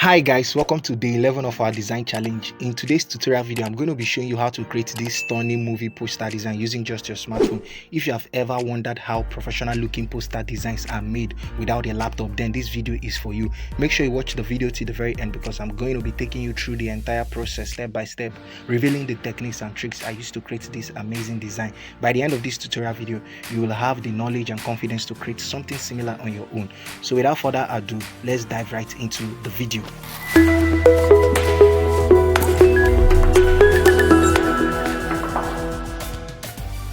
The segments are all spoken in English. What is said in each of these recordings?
Hi guys, welcome to day 11 of our design challenge. In today's tutorial video, I'm going to be showing you how to create this stunning movie poster design using just your smartphone. If you have ever wondered how professional looking poster designs are made without a laptop, then this video is for you. Make sure you watch the video to the very end because I'm going to be taking you through the entire process step by step, revealing the techniques and tricks I used to create this amazing design. By the end of this tutorial video, you will have the knowledge and confidence to create something similar on your own. So without further ado, let's dive right into the video.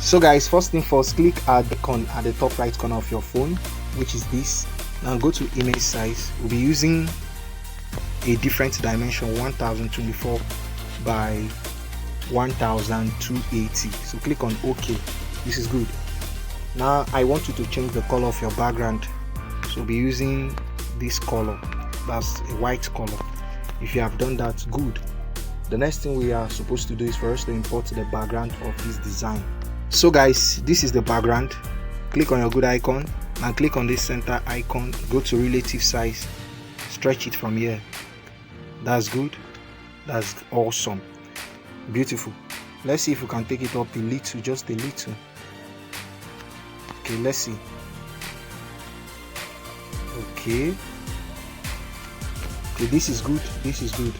So guys, first thing first, click at the icon at the top right corner of your phone, which is this. Now go to image size. We'll be using a different dimension, 1024 by 1280. So click on OK. This is good. Now I want you to change the color of your background. So we'll be using this color. That's a white color. If you have done that, good. The next thing we are supposed to do is for us to import the background of this design. So guys, this is the background. Click on your good icon and click on this center icon. Go to relative size, stretch it from here. That's good. That's awesome. Beautiful. Let's see if we can take it up a little, just a little. Okay, let's see. Okay, this is good. This is good.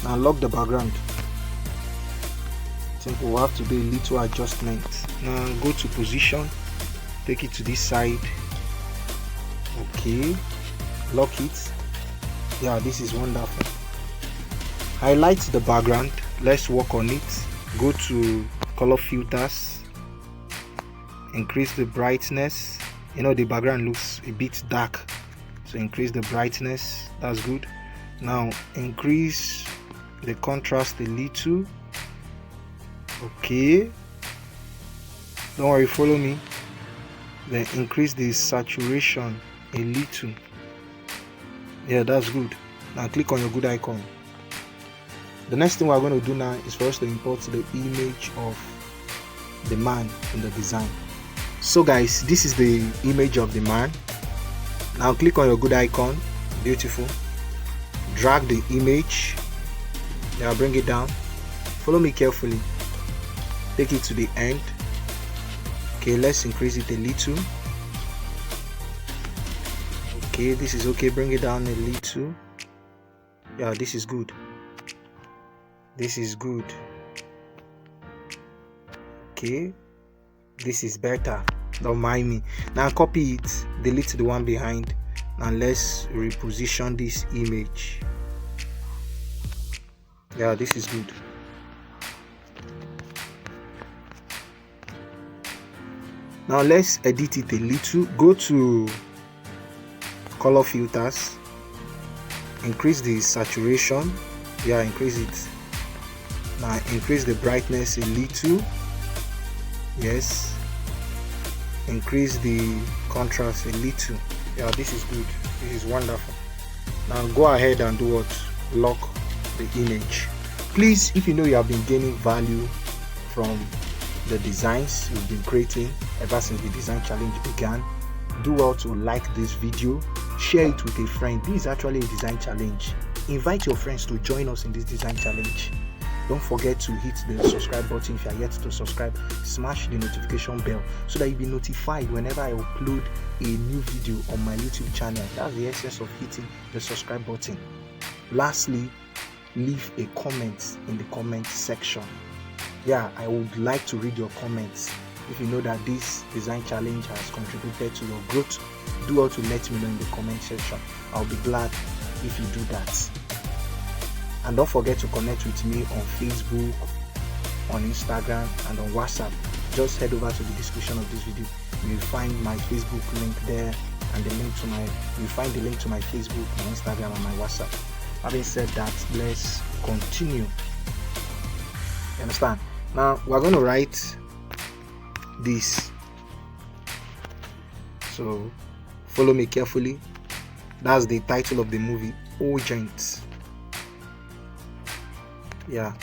Now lock the background. I think we'll have to do a little adjustment. Now go to position, take it to this side. Okay, lock it. Yeah, this is wonderful. Highlight the background. Let's work on it. Go to color filters, increase the brightness. You know the background looks a bit dark, so increase the brightness. That's good. Now increase the contrast a little. Okay, don't worry, follow me. Then increase the saturation a little. Yeah, that's good. Now click on your good icon. The next thing we're going to do now is for us to import the image of the man in the design. So guys, this is the image of the man. Now click on your good icon. Beautiful. Drag the image. Now bring it down. Follow me carefully. Take it to the end. Okay, let's increase it a little. Okay, this is okay. Bring it down a little. Yeah, this is good. This is good. Okay, this is better. Don't mind me. Now copy it, delete the one behind, and let's reposition this image. Yeah, this is good. Now let's edit it a little. Go to color filters, increase the saturation. Yeah, increase it. Now increase the brightness a little. Yes, increase the contrast a little. Yeah, this is good. This is wonderful. Now go ahead and do what? Lock the image. Please, if you know you have been gaining value from the designs you've been creating ever since the design challenge began, do well to like this video, share it with a friend. This is actually a design challenge. Invite your friends to join us in this design challenge. Don't forget to hit the subscribe button if you are yet to subscribe. Smash the notification bell so that you'll be notified whenever I upload a new video on my YouTube channel. That's the essence of hitting the subscribe button. Lastly, leave a comment in the comment section. Yeah, I would like to read your comments. If you know that this design challenge has contributed to your growth, do well to let me know in the comment section. I'll be glad if you do that. And don't forget to connect with me on Facebook, on Instagram, and on WhatsApp. Just head over to the description of this video. You'll find my Facebook link there, and you'll find the link to my Facebook, my Instagram, and my WhatsApp. Having said that, let's continue. You understand? Now we're going to write this. So follow me carefully. That's the title of the movie, Urgent. Yeah,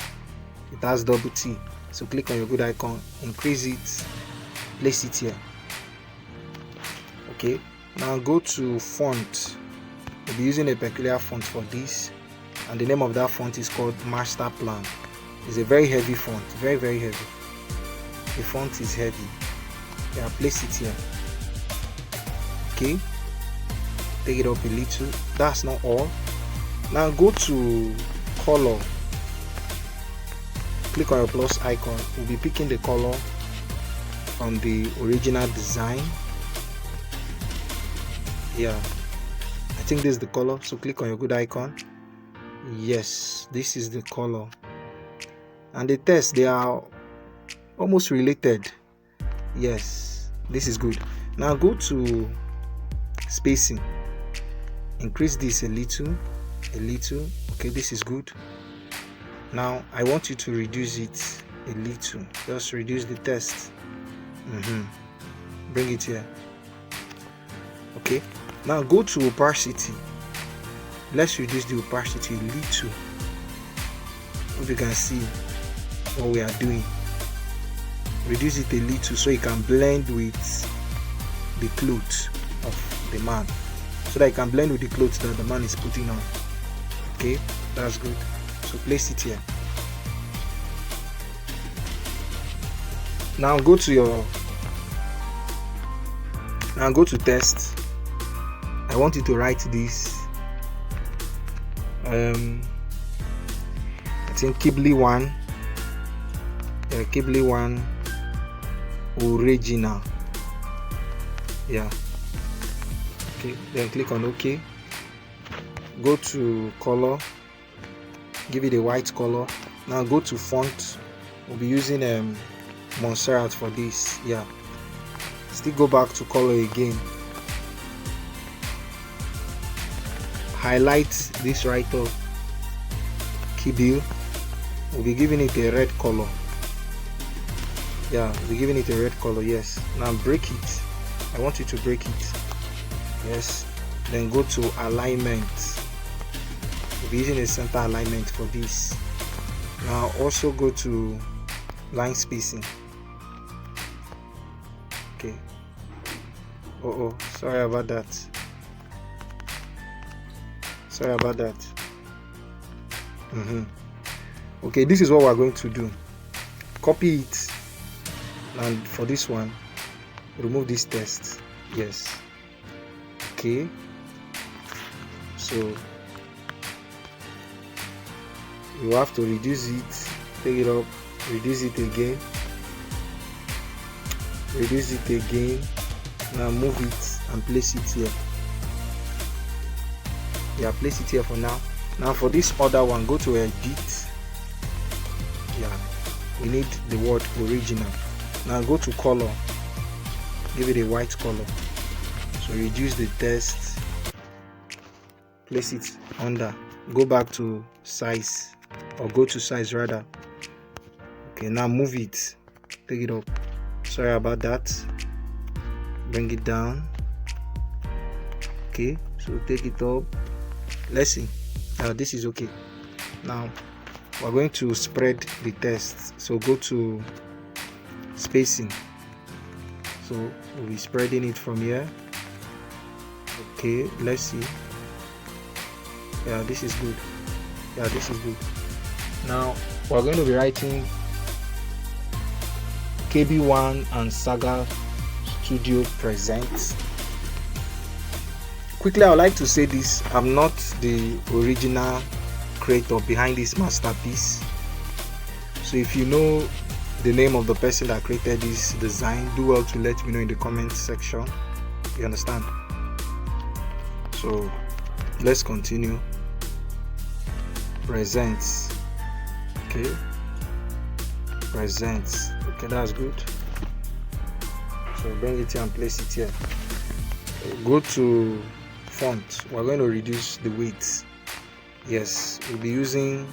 it has double T. So click on your good icon, increase it, place it here. Okay, now go to font. we'll be using a peculiar font for this, and the name of that font is called Master Plan. It's a very heavy font, very heavy. The font is heavy. Yeah, place it here. Okay, take it up a little. That's not all. Now go to color, click on your plus icon. We'll be picking the color from the original design. Yeah, I think this is the color, so click on your good icon. Yes, this is the color, and the text, they are almost related. Yes, this is good. Now go to spacing, increase this a little. Okay, this is good. Now I want you to reduce it a little. Just reduce the text. Bring it here. Okay, now go to opacity. Let's reduce the opacity a little. Hope you can see what we are doing. Reduce it a little so it can blend with the clothes of the man, so that it can blend with the clothes that the man is putting on. Okay, that's good. So place it here. Now go to text. I want you to write this. I think Kibli 1 original. Yeah. Okay, then click on OK. Go to color, give it a white color. Now go to font. We'll be using Montserrat for this. Yeah, still go back to color again. Highlight this right up, Kibil. We'll be giving it a red color. Yeah, we'll be giving it a red color. Yes. Now break it. I want you to break it. Yes. Then go to alignment. We'll be using a center alignment for this. Now also go to line spacing. Okay. Sorry about that. Okay, this is what we're going to do. Copy it, and for this one, remove this text. Yes. Okay, so you have to reduce it, take it up, reduce it again, now move it and place it here. Yeah, place it here for now. Now for this other one, go to edit. Yeah, we need the word original. Now go to color, give it a white color. So reduce the text, place it under, go back to size, or go to size rather. Okay, now move it, take it up. Sorry about that. Bring it down. Okay, so take it up. Let's see. This is okay. Now we're going to spread the text. So go to spacing. So we'll be spreading it from here. Okay, let's see. Yeah, this is good. Now we're going to be writing KB1 and Saga Studio presents. Quickly, I would like to say this: I'm not the original creator behind this masterpiece. So if you know the name of the person that created this design, do well to let me know in the comment section. You understand? So let's continue. Presents. Okay, presents. Okay, that's good. So bring it here and place it here. Go to font. We're going to reduce the weight. Yes, we'll be using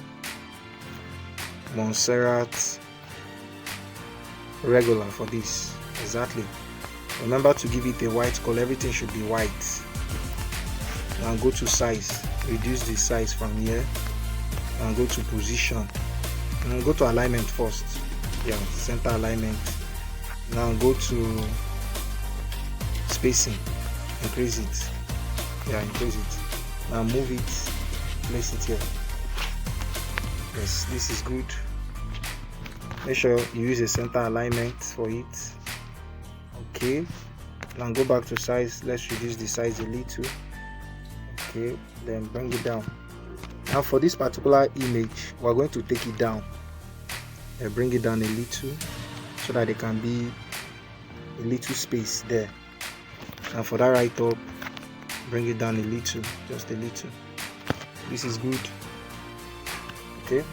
Montserrat regular for this. Exactly. Remember to give it a white color. Everything should be white. Now go to size. Reduce the size from here. And go to position. And go to alignment first. Yeah, center alignment. Now go to spacing. Increase it. Yeah, increase it. Now move it, place it here. Yes, this is good. Make sure you use a center alignment for it. Okay, now go back to size. Let's reduce the size a little. Okay, then bring it down. Now for this particular image, we're going to take it down and bring it down a little so that there can be a little space there. And for that right up, bring it down a little, just a little. This is good. Okay,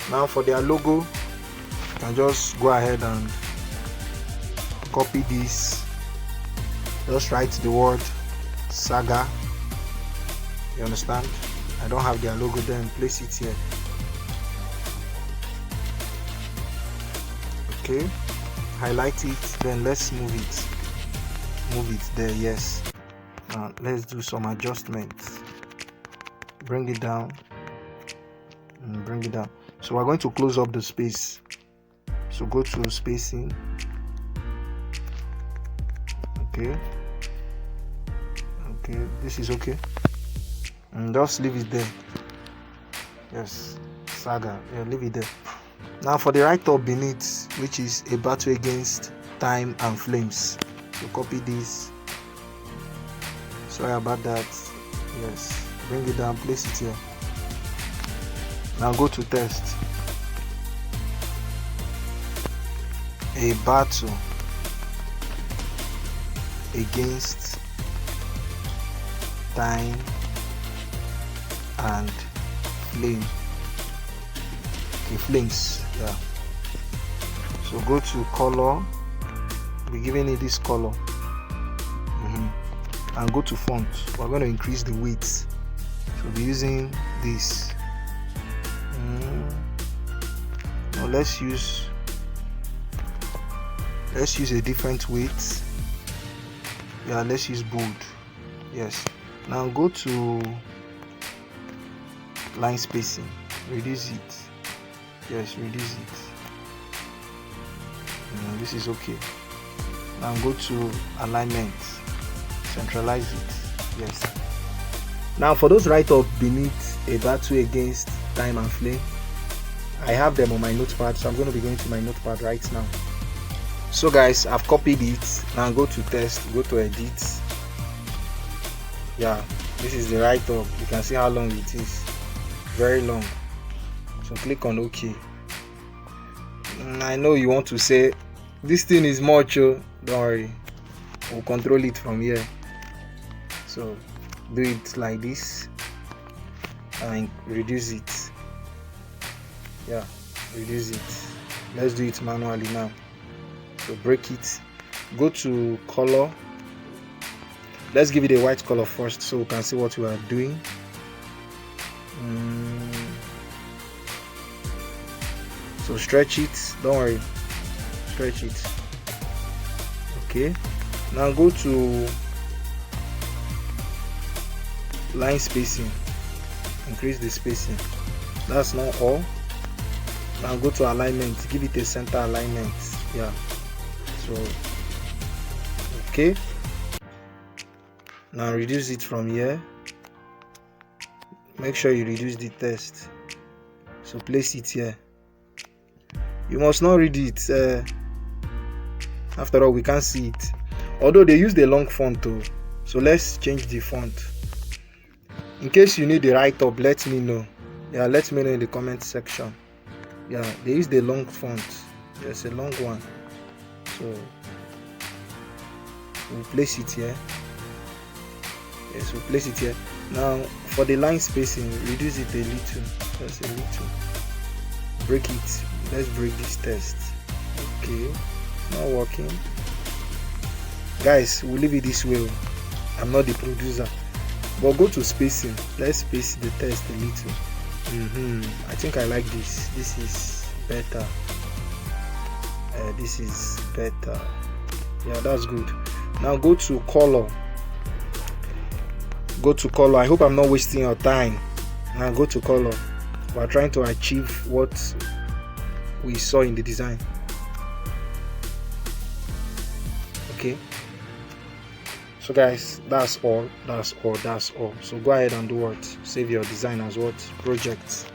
now for their logo, you can just go ahead and copy this. Just write the word Saga. You understand? I don't have their logo there, and place it here. Okay, highlight it, then let's move it there. Yes, now let's do some adjustments. Bring it down and bring it down. So we're going to close up the space, so go to spacing. Okay, this is okay, and just leave it there. Yes, Saga, yeah, leave it there. Now for the right up beneath, which is a battle against time and flames, so copy this. Sorry about that. Yes, bring it down, place it here. Now go to test. A battle against time and flame. Okay, flames. Yeah. So go to color. We're giving it this color. And go to font. We're going to increase the weight. So we're using this. Now let's use a different weight. Yeah, let's use bold. Yes. Now go to line spacing. Reduce it. Yes, reduce it. This is okay. Now go to alignment. Centralize it. Yes. Now for those right up beneath, a battle against time and flame, I have them on my notepad, so I'm going to be going to my notepad right now. So guys, I've copied it. Now go to test, go to edit. Yeah, this is the right up. You can see how long it is. Very long. So click on OK. I know you want to say this thing is much. Don't worry, we'll control it from here. So do it like this and reduce it. Yeah, reduce it. Let's do it manually now. So break it, go to color. Let's give it a white color first so we can see what we are doing. So stretch it, don't worry, stretch it. Okay, now go to line spacing, increase the spacing. That's not all. Now go to alignment, give it a center alignment. Yeah, so okay, now reduce it from here. Make sure you reduce the text, so place it here. You must not read it, after all we can't see it, although they use the long font too. So let's change the font. In case you need the write up, let me know. Yeah, let me know in the comment section. Yeah, they use the long font. There's a long one, so we'll place it here. Yes, we'll place it here. Now for the line spacing, reduce it a little, just a little. Break it. Let's break this test. Okay, it's not working. Guys, we'll leave it this way. I'm not the producer, but go to spacing. Let's space the test a little. I think I like this. This is better. This is better. Yeah, that's good. Now go to color. Go to color. I hope I'm not wasting your time. Now go to color. We're trying to achieve what we saw in the design. Okay, So guys, that's all. So go ahead and do what? Save your design as what? Projects.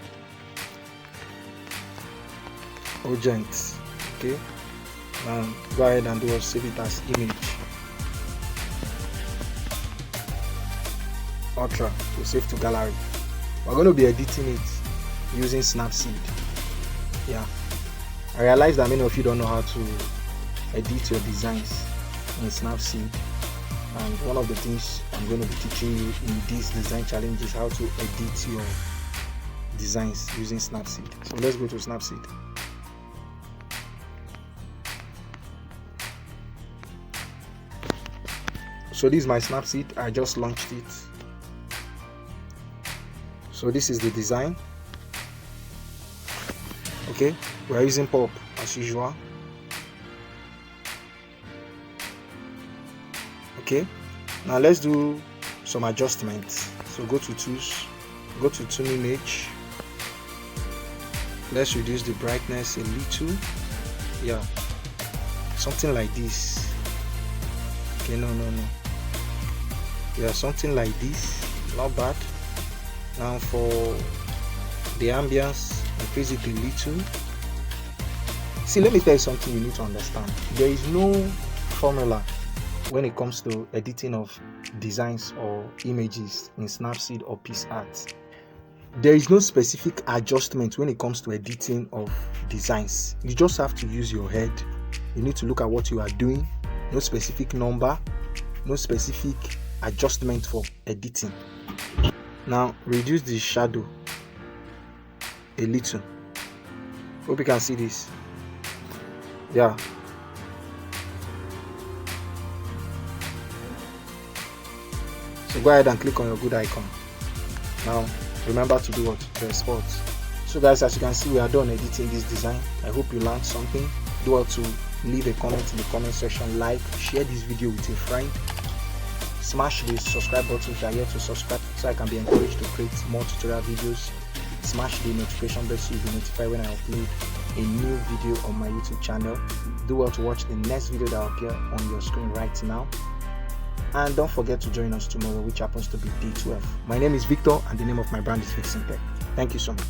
Okay, and go ahead and do what? Save it as image. Ultra to save to gallery. We're going to be editing it using Snapseed. Yeah, I realize that many of you don't know how to edit your designs in Snapseed, and one of the things I'm going to be teaching you in this design challenge is how to edit your designs using Snapseed. So let's go to Snapseed. So this is my Snapseed. I just launched it. So this is the design. Okay, we're using pop as usual. Okay, now let's do some adjustments. So go to tools, go to tune image. Let's reduce the brightness a little. Yeah, something like this. Okay, no. Yeah, something like this. Not bad. Now for the ambience, increase it a little. See, let me tell you something you need to understand. There is no formula when it comes to editing of designs or images in Snapseed or PixelLab. There is no specific adjustment when it comes to editing of designs. You just have to use your head. You need to look at what you are doing. No specific number, no specific adjustment for editing. Now reduce the shadow a little. Hope you can see this. Yeah. So go ahead and click on your good icon. Now remember to do what? To export. So guys, as you can see, we are done editing this design. I hope you learned something. Do what to leave a comment in the comment section, like, share this video with a friend, smash the subscribe button if you are yet to subscribe so I can be encouraged to create more tutorial videos. Smash the notification bell so you'll be notified when I upload a new video on my YouTube channel. Do well to watch the next video that will appear on your screen right now. And don't forget to join us tomorrow, which happens to be day 12. My name is Victor and the name of my brand is Fixing Tech. Thank you so much.